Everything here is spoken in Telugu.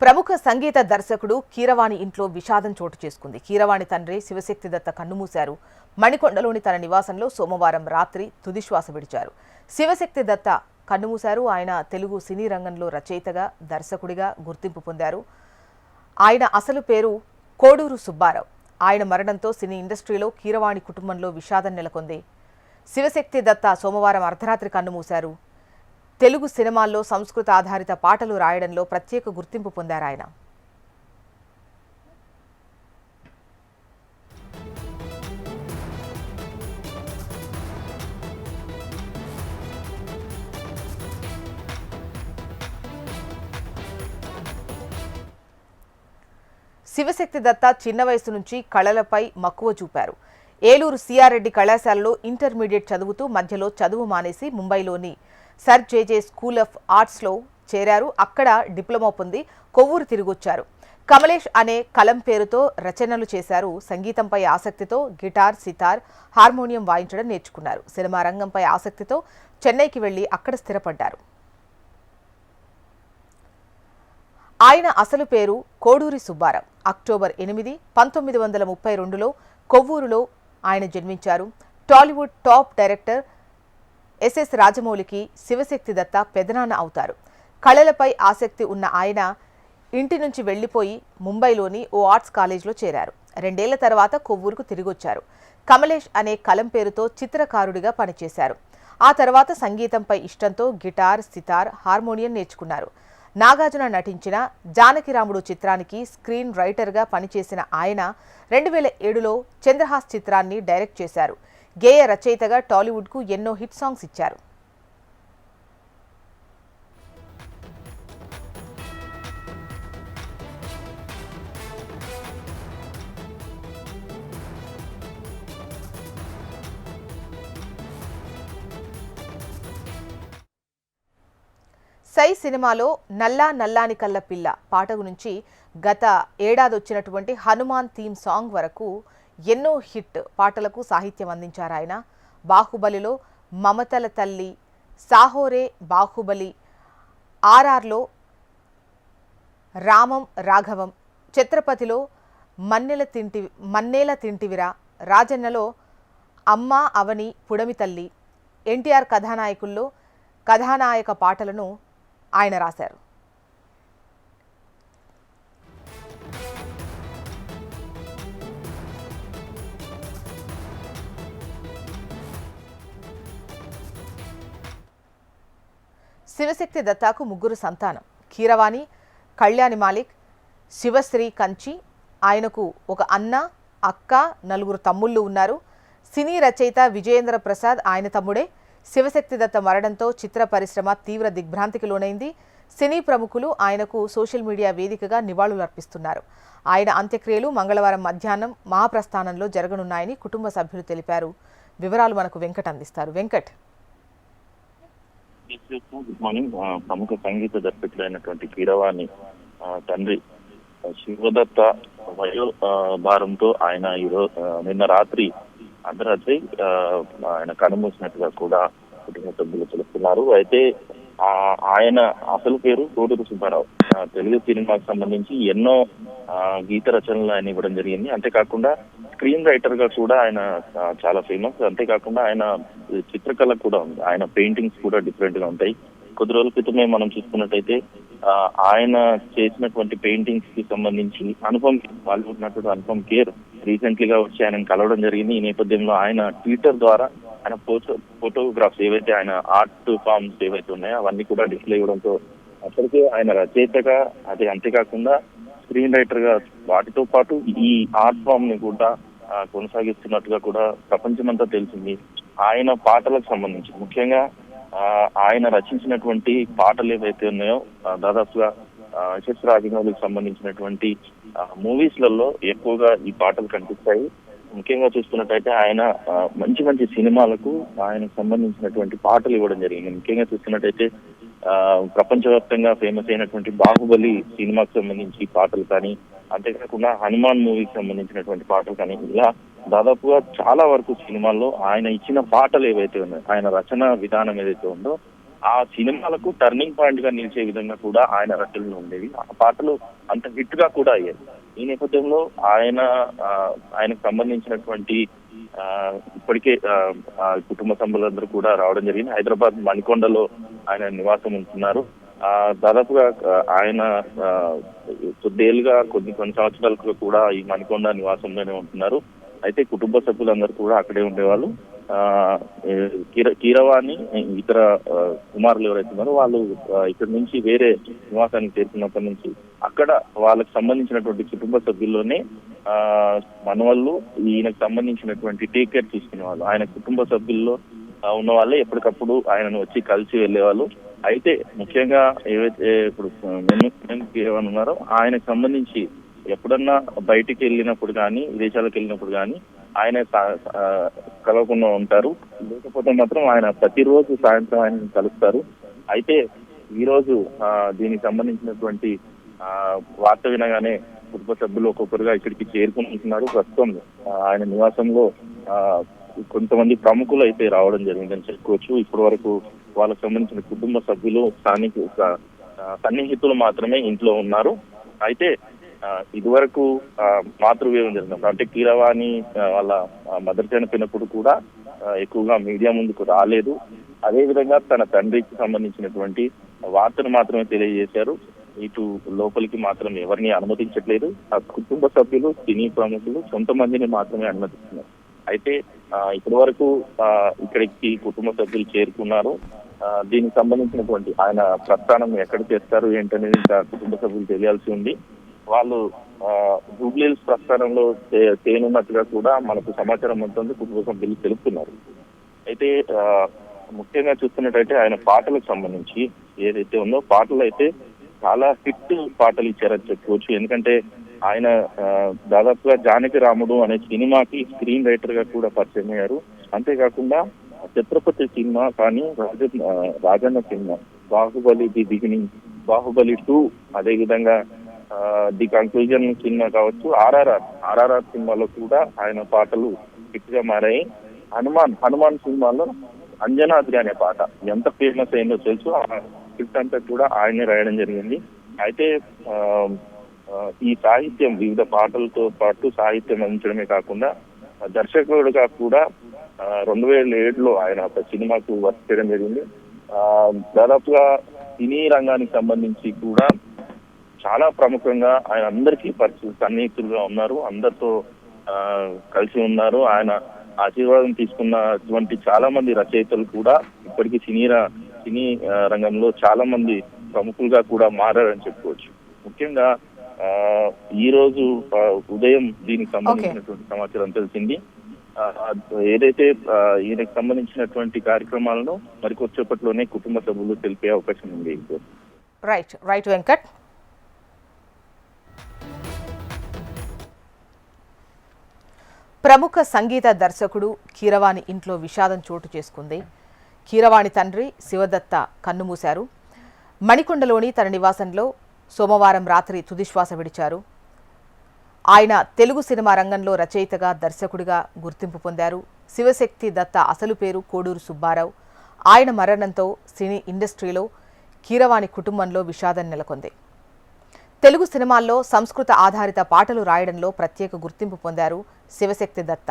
ప్రముఖ సంగీత దర్శకుడు కీరవాణి ఇంట్లో విషాదం చోటు చేసుకుంది. కీరవాణి తండ్రి శివశక్తి దత్త కన్నుమూశారు. మణికొండలోని తన నివాసంలో సోమవారం రాత్రి తుదిశ్వాస విడిచారు. శివశక్తి దత్త కన్నుమూశారు. ఆయన తెలుగు సినీ రంగంలో రచయితగా, దర్శకుడిగా గుర్తింపు పొందారు. ఆయన అసలు పేరు కోడూరు సుబ్బారావు. ఆయన మరణంతో సినీ ఇండస్ట్రీలో కీరవాణి కుటుంబంలో విషాదం నెలకొంది. శివశక్తి దత్త సోమవారం అర్ధరాత్రి కన్నుమూశారు. తెలుగు సినిమాల్లో సంస్కృత ఆధారిత పాటలు రాయడంలో ప్రత్యేక గుర్తింపు పొందారు ఆయన. శివశక్తి దత్త చిన్న వయసు నుంచి కళలపై మక్కువ చూపారు. ఏలూరు సిఆర్ రెడ్డి కళాశాలలో ఇంటర్మీడియట్ చదువుతూ మధ్యలో చదువు మానేసి ముంబైలోని సర్ జేజే స్కూల్ ఆఫ్ ఆర్ట్స్లో చేరారు. అక్కడ డిప్లొమా పొంది కొవ్వూరు తిరిగొచ్చారు. కమలేష్ అనే కలం పేరుతో రచనలు చేశారు. సంగీతంపై ఆసక్తితో గిటార్, సితార్, హార్మోనియం వాయించడం నేర్చుకున్నారు. సినిమా రంగంపై ఆసక్తితో చెన్నైకి వెళ్లి అక్కడ స్థిరపడ్డారు. ఆయన అసలు పేరు కోడూరి సుబ్బారావు. అక్టోబర్ 8, 1932లో కొవ్వూరులో ఆయన జన్మించారు. టాలీవుడ్ టాప్ డైరెక్టర్ ఎస్ఎస్ రాజమౌళికి శివశక్తి దత్త పెదనాన్న అవుతారు. కళలపై ఆసక్తి ఉన్న ఆయన ఇంటి నుంచి వెళ్లిపోయి ముంబైలోని ఓ ఆర్ట్స్ కాలేజ్లో చేరారు. 2 ఏళ్ల తర్వాత కొవ్వూరుకు తిరిగొచ్చారు. కమలేష్ అనే కలం పేరుతో చిత్రకారుడిగా పనిచేశారు. ఆ తర్వాత సంగీతంపై ఇష్టంతో గిటార్, సితార్, హార్మోనియం నేర్చుకున్నారు. నాగార్జున నటించిన జానకిరాముడు చిత్రానికి స్క్రీన్ రైటర్గా పనిచేసిన ఆయన 2007లో చంద్రహాస్ చిత్రాన్ని డైరెక్ట్ చేశారు. గేయ రచయితగా టాలీవుడ్కు ఎన్నో హిట్ సాంగ్స్ ఇచ్చారు. సై సినిమాలో నల్లా నల్లాని కల్ల పిల్ల పాట నుంచి గత ఏడాది వచ్చినటువంటి హనుమాన్ థీమ్ సాంగ్ వరకు ఎన్నో హిట్ పాటలకు సాహిత్యం అందించారు ఆయన. బాహుబలిలో మమతల తల్లి, సాహోరే బాహుబలి, ఆర్ఆర్లో రామం రాఘవం, ఛత్రపతిలో మన్నేల తింటివిరా, రాజన్నలో అమ్మా అవని పుడమి తల్లి, ఎన్టీఆర్ కథానాయకుల్లో కథానాయక పాటలను ఆయన రాశారు. శివశక్తి దత్తాకు 3 సంతానం. కీరవాణి, కళ్యాణి మాలిక్, శివశ్రీ కంచి. ఆయనకు ఒక అన్న, అక్క, 4 తమ్ముళ్ళు ఉన్నారు. సినీ రచయిత విజయేంద్ర ప్రసాద్ ఆయన తమ్ముడే. శివశక్తి దత్త మరణంతో చిత్ర పరిశ్రమ తీవ్ర దిగ్భ్రాంతికి లోనైంది. సినీ ప్రముఖులు ఆయనకు సోషల్ మీడియా వేదికగా నివాళులర్పిస్తున్నారు. ఆయన అంత్యక్రియలు మంగళవారం మధ్యాహ్నం మహాప్రస్థానంలో జరగనున్నాయని కుటుంబ సభ్యులు తెలిపారు. వివరాలు మనకు వెంకట్ అందిస్తారు. వెంకట్. Good morning. ప్రముఖ సంగీత దర్శకుడైనటువంటి కీరవాణి తండ్రి శివదత్త వయో భారంతో ఆయన నిన్న రాత్రి అర్ధరాత్రి ఆయన కన్నుమూసినట్టుగా కూడా కుటుంబ సభ్యులు తెలుస్తున్నారు. అయితే ఆయన అసలు పేరు కోడూరు సుబ్బారావు. తెలుగు సినిమాకు సంబంధించి ఎన్నో గీత రచనలు ఆయన ఇవ్వడం జరిగింది. అంతేకాకుండా స్క్రీన్ రైటర్ గా కూడా ఆయన చాలా ఫేమస్. అంతేకాకుండా ఆయన చిత్రకళ కూడా ఉంది. ఆయన పెయింటింగ్స్ కూడా డిఫరెంట్ గా ఉంటాయి. కొద్ది రోజుల క్రితమే మనం చూసుకున్నట్టయితే ఆయన చేసినటువంటి పెయింటింగ్స్ కి సంబంధించి బాలీవుడ్ నటుడు అనుపమ్ ఖేర్ రీసెంట్లీగా వచ్చి ఆయన కలవడం జరిగింది. ఈ నేపథ్యంలో ఆయన ట్విట్టర్ ద్వారా ఆయన ఫోటోగ్రాఫ్స్ ఏవైతే ఆయన ఆర్ట్ ఫార్మ్స్ ఏవైతే ఉన్నాయో అవన్నీ కూడా డిస్ప్లే ఇవ్వడంతో అప్పటికే ఆయన రచయితగా అంతేకాకుండా స్క్రీన్ రైటర్ గా వాటితో పాటు ఈ ఆర్ట్ ఫామ్ ని కూడా కొనసాగిస్తున్నట్టుగా కూడా ప్రపంచమంతా తెలిసింది. ఆయన పాటలకు సంబంధించి ముఖ్యంగా ఆయన రచించినటువంటి పాటలు ఏవైతే ఉన్నాయో దాదాపుగా ఎస్ఎస్ రాజమౌళికి సంబంధించినటువంటి మూవీస్లలో ఎక్కువగా ఈ పాటలు కనిపిస్తాయి. ముఖ్యంగా చూసుకున్నట్టయితే ఆయన మంచి సినిమాలకు ఆయనకు సంబంధించినటువంటి పాటలు ఇవ్వడం జరిగింది. ముఖ్యంగా చూసుకున్నట్టయితే ప్రపంచవ్యాప్తంగా ఫేమస్ అయినటువంటి బాహుబలి సినిమాకు సంబంధించి పాటలు కానీ, అంతేకాకుండా హనుమాన్ మూవీకి సంబంధించినటువంటి పాటలు కానీ, ఇలా దాదాపుగా చాలా వరకు సినిమాల్లో ఆయన ఇచ్చిన పాటలు ఏవైతే ఉన్నాయో, ఆయన రచన విధానం ఏదైతే ఉందో ఆ సినిమాలకు టర్నింగ్ పాయింట్ గా నిలిచే విధంగా కూడా ఆయన రచనలు ఉండేవి. ఆ పాటలు అంత హిట్ గా కూడా అయ్యాయి. ఈ నేపథ్యంలో ఆయనకు సంబంధించినటువంటి ఇప్పటికే కుటుంబ సభ్యులందరూ కూడా రావడం జరిగింది. హైదరాబాద్ మణికొండలో ఆయన నివాసం ఉంటున్నారు. దాదాపుగా ఆయన కొద్దేళ్లుగా కొన్ని సంవత్సరాలుగా కూడా ఈ మణికొండ నివాసంలోనే ఉంటున్నారు. అయితే కుటుంబ సభ్యులందరూ కూడా అక్కడే ఉండేవాళ్ళు. కీరవాణి ఇతర కుమారులు ఎవరైతే ఉన్నారో వాళ్ళు ఇక్కడ నుంచి వేరే నివాసానికి చేరుకున్నప్పటి నుంచి అక్కడ వాళ్ళకి సంబంధించినటువంటి కుటుంబ సభ్యుల్లోనే మనవాళ్ళు ఈయనకు సంబంధించినటువంటి టేక్ కేర్ తీసుకునే వాళ్ళు. ఆయన కుటుంబ సభ్యుల్లో ఉన్న వాళ్ళే ఎప్పటికప్పుడు ఆయనను వచ్చి కలిసి వెళ్ళేవాళ్ళు. అయితే ముఖ్యంగా ఏవైతే ఇప్పుడు కీరవాణి ఉన్నారో ఆయనకు సంబంధించి ఎప్పుడన్నా బయటికి వెళ్ళినప్పుడు కానీ విదేశాలకు వెళ్ళినప్పుడు కానీ ఆయన కలవకుండా ఉంటారు. లేకపోతే మాత్రం ఆయన ప్రతిరోజు సాయంత్రం ఆయన కలుస్తారు. అయితే ఈరోజు దీనికి సంబంధించినటువంటి వార్త వినగానే కుటుంబ సభ్యులు ఒక్కొక్కరుగా ఇక్కడికి చేరుకుంటున్నారు. ప్రస్తుతం ఆయన నివాసంలో కొంతమంది ప్రముఖులు అయితే రావడం జరిగిందని చెప్పుకోవచ్చు. ఇప్పటి వరకు వాళ్ళకు సంబంధించిన కుటుంబ సభ్యులు స్థానిక సన్నిహితులు మాత్రమే ఇంట్లో ఉన్నారు. అయితే ఇదివరకు మాతృవ్యూహం జరిగినప్పుడు అంటే కీరవాణి వాళ్ళ మదర్ చనిపోయినప్పుడు కూడా ఎక్కువగా మీడియా ముందుకు రాలేదు. అదేవిధంగా తన తండ్రికి సంబంధించినటువంటి వార్తను మాత్రమే తెలియజేశారు. ఇటు లోపలికి మాత్రం ఎవరిని అనుమతించట్లేదు. ఆ కుటుంబ సభ్యులు సినీ ప్రముఖులు కొంతమందిని మాత్రమే అనుమతిస్తున్నారు. అయితే ఇప్పటి వరకు ఇక్కడికి కుటుంబ సభ్యులు చేరుకున్నారు. దీనికి సంబంధించినటువంటి ఆయన ప్రస్థానం ఎక్కడ చేస్తారు ఏంటనేది ఇంకా కుటుంబ సభ్యులు తెలియాల్సి ఉంది. వాళ్ళు జూబ్లీహిల్స్ ప్రస్థానంలో చేయనున్నట్టుగా కూడా మనకు సమాచారం ఉంటుంది. కుటుంబ సభ్యులు తెలుపుతున్నారు. అయితే ముఖ్యంగా చూస్తున్నట్టయితే ఆయన పాటలకు సంబంధించి ఏదైతే ఉందో పాటలు అయితే చాలా హిట్ పాటలు ఇచ్చారని చెప్పుకోవచ్చు. ఎందుకంటే ఆయన దాదాపుగా జానకి రాముడు అనే సినిమాకి స్క్రీన్ రైటర్ గా కూడా పరిచయం అయ్యారు. అంతేకాకుండా ఛత్రపతి సినిమా కానీ Rajanna cinema, Baahubali the beginning, Baahubali 2, అదేవిధంగా ది కన్క్లూజన్ సినిమా కావచ్చు, ఆర్ఆర్ఆర్ సినిమాలో కూడా ఆయన పాటలు హిట్ గా మారాయి. హనుమాన్ సినిమాలో అంజనాద్రి అనే పాట ఎంత ఫేమస్ అయిందో తెలుసు. ఆ హిట్ అంతా కూడా ఆయనే రాయడం జరిగింది. అయితే ఈ సాహిత్యం వివిధ పాటలతో పాటు సాహిత్యం అందించడమే కాకుండా దర్శకుడుగా కూడా 2007లో ఆయన ఒక సినిమాకు వర్క్ చేయడం జరిగింది. దాదాపుగా సినీ రంగానికి సంబంధించి కూడా చాలా ప్రముఖంగా ఆయన అందరికీ సన్నిహితులుగా ఉన్నారు. అందరితో కలిసి ఉన్నారు. ఆయన ఆశీర్వాదం తీసుకున్నటువంటి చాలా మంది రచయితలు కూడా ఇప్పటికీ సినీ రంగంలో చాలా మంది ప్రముఖులుగా కూడా మారారని చెప్పుకోవచ్చు. ముఖ్యంగా ఈ రోజు ఉదయం దీనికి సంబంధించినటువంటి సమాచారం తెలిసింది. ఏదైతే ఈయనకు సంబంధించినటువంటి కార్యక్రమాలను మరికొద్దిసేపట్లోనే కుటుంబ సభ్యులు తెలిపే అవకాశం ఉంది. రైట్ వెంకట్. ప్రముఖ సంగీత దర్శకుడు కీరవాణి ఇంట్లో విషాదం చోటు చేసుకుంది. కీరవాణి తండ్రి శివదత్త కన్నుమూశారు. మణికొండలోని తన నివాసంలో సోమవారం రాత్రి తుదిశ్వాస విడిచారు. ఆయన తెలుగు సినిమా రంగంలో రచయితగా, దర్శకుడిగా గుర్తింపు పొందారు. శివశక్తి దత్త అసలు పేరు కోడూరు సుబ్బారావు. ఆయన మరణంతో సినీ ఇండస్ట్రీలో కీరవాణి కుటుంబంలో విషాదం నెలకొంది. తెలుగు సినిమాల్లో సంస్కృత ఆధారిత పాటలు రాయడంలో ప్రత్యేక గుర్తింపు పొందారు శివశక్తి దత్త.